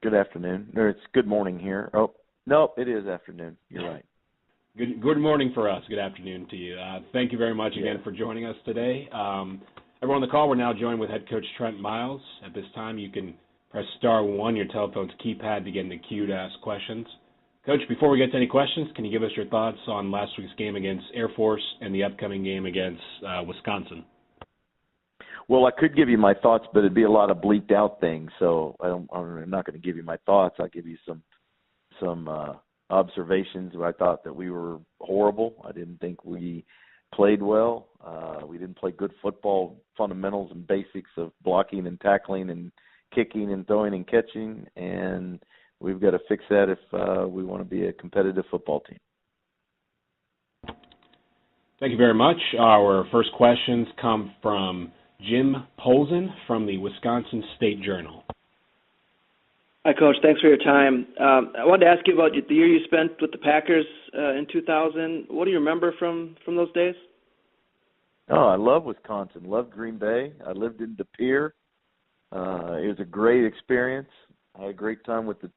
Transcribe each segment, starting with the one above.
Good afternoon. Or it's good morning here. Oh, no, it is afternoon. You're right. Good morning for us. Good afternoon to you. Thank you very much again for joining us today. Everyone on the call, we're now joined with head coach Trent Miles. At this time, you can press *1, your telephone's keypad, to get in the queue to ask questions. Coach, before we get to any questions, can you give us your thoughts on last week's game against Air Force and the upcoming game against Wisconsin? Well, I could give you my thoughts, but it'd be a lot of bleaked out things, so I'm not going to give you my thoughts. I'll give you some observations where I thought that we were horrible. I didn't think we played well. We didn't play good football fundamentals and basics of blocking and tackling and kicking and throwing and catching, and we've got to fix that if we want to be a competitive football team. Thank you very much. Our first questions come from Jim Polzin from the Wisconsin State Journal. Hi, Coach. Thanks for your time. I wanted to ask you about the year you spent with the Packers in 2000. What do you remember from those days? Oh, I love Wisconsin. Loved Green Bay. I lived in De Pere. It was a great experience. I had a great time with the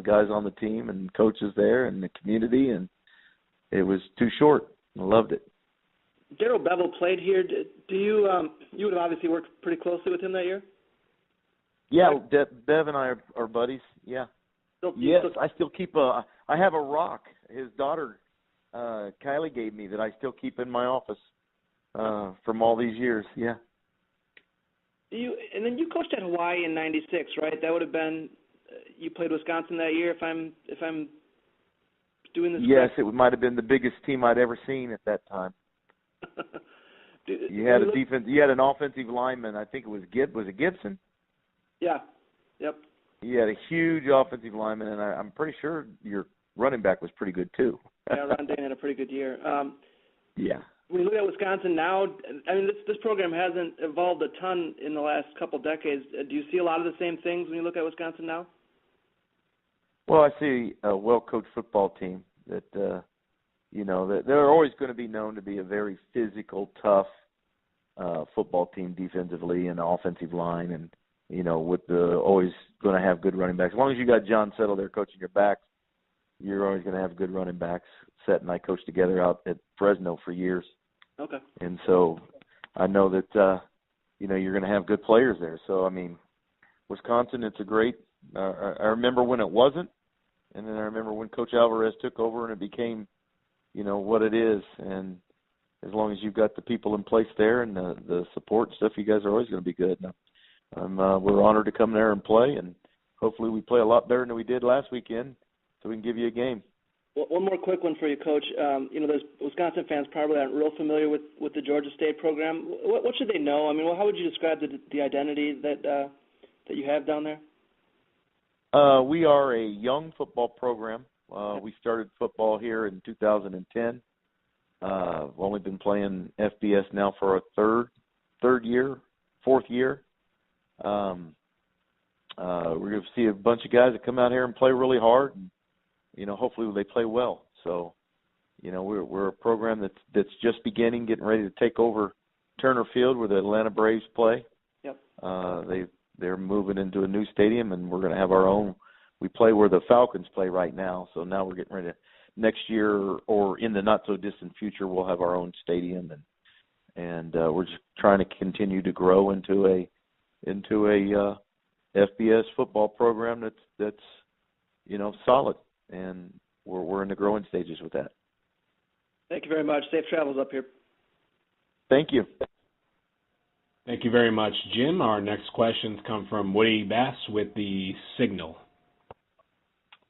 guys on the team and coaches there and the community, and it was too short. I loved it. Darrell Bevel played here. Do you you would have obviously worked pretty closely with him that year? Yeah, Bev and I are buddies. Yeah. Yes, I still keep I have a rock his daughter Kylie gave me that I still keep in my office from all these years. Yeah. And then you coached at Hawaii in '96, right? That would have been you played Wisconsin that year, if I'm doing this correct? Yes, it might have been the biggest team I'd ever seen at that time. You had a defense. You had an offensive lineman. I think it was Gibson. Yeah. Yep. You had a huge offensive lineman, and I'm pretty sure your running back was pretty good too. Yeah, Ron Dane had a pretty good year. Yeah. When you look at Wisconsin now, I mean, this program hasn't evolved a ton in the last couple decades. Do you see a lot of the same things when you look at Wisconsin now? Well, I see a well-coached football team that, that they're always going to be known to be a very physical, tough football team defensively and offensive line, and always going to have good running backs. As long as you got John Settle there coaching your backs, you're always going to have good running backs. Seth and I coached together out at Fresno for years. Okay. And so I know that, you're going to have good players there. So, I mean, Wisconsin, it's a great I remember when it wasn't, and then I remember when Coach Alvarez took over and it became, what it is. And as long as you've got the people in place there and the support stuff, you guys are always going to be good. We're honored to come there and play, and hopefully we play a lot better than we did last weekend so we can give you a game. Well, one more quick one for you, Coach. Those Wisconsin fans probably aren't real familiar with the Georgia State program. What should they know? I mean, how would you describe the identity that you have down there? We are a young football program. We started football here in 2010. We've only been playing FBS now for a fourth year. We're going to see a bunch of guys that come out here and play really hard, and hopefully they play well. So, we're a program that's just beginning, getting ready to take over Turner Field where the Atlanta Braves play. Yep. They're moving into a new stadium, and we're going to have our own. We play where the Falcons play right now, so now we're getting ready to next year or in the not so distant future we'll have our own stadium, and we're just trying to continue to grow into a FBS football program that's solid, and we're in the growing stages with that. Thank you very much. Safe travels up here. Thank you. Thank you very much, Jim. Our next questions come from Woody Bass with the Signal.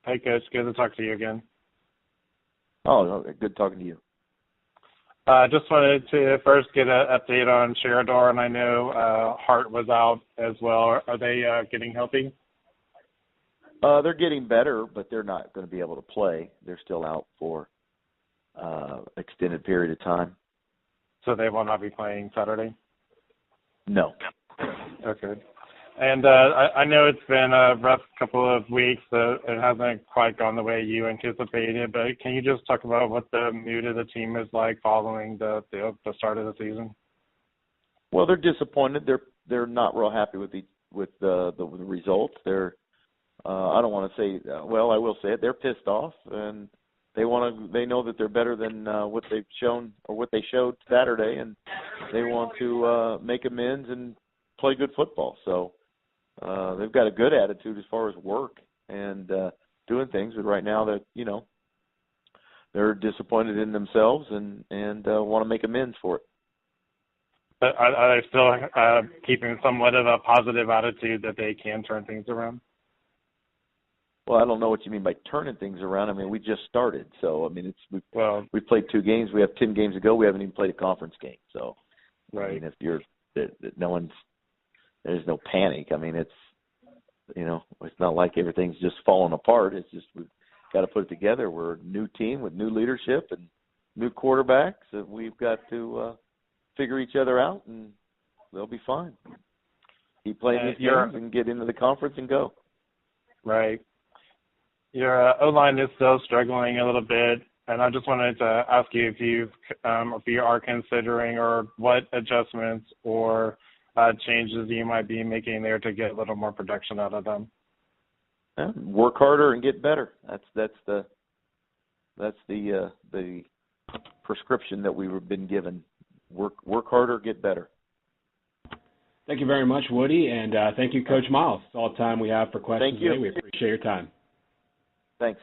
Hey, Coach. Good to talk to you again. Oh, good talking to you. Just wanted to first get an update on Sherador, and I know Hart was out as well. Are they getting healthy? They're getting better, but they're not going to be able to play. They're still out for extended period of time. So they will not be playing Saturday? No. Okay. And I know it's been a rough couple of weeks. It hasn't quite gone the way you anticipated, but can you just talk about what the mood of the team is like following the start of the season? Well, they're disappointed. They're not real happy with the results. They're I don't want to say, well, I will say it. They're pissed off, and they know that they're better than what they've shown or what they showed Saturday, and they want to make amends and play good football. So they've got a good attitude as far as work and doing things. But right now, that they're disappointed in themselves and want to make amends for it. But are they still keeping somewhat of a positive attitude that they can turn things around? Well, I don't know what you mean by turning things around. I mean, we just started, so I mean, we played 2 games. We have 10 games to go. We haven't even played a conference game. So, right. I mean, there's no panic. I mean, it's not like everything's just falling apart. It's just we've got to put it together. We're a new team with new leadership and new quarterbacks. And we've got to figure each other out, and they'll be fine. Keep playing these games and get into the conference and go. Right. Your O-line is still struggling a little bit, and I just wanted to ask you if you are considering or what adjustments or changes you might be making there to get a little more production out of them. Yeah, work harder and get better. That's the prescription that we've been given. Work harder, get better. Thank you very much, Woody, and thank you, Coach Miles. That's all the time we have for questions Thank you. today. We appreciate your time. Thanks.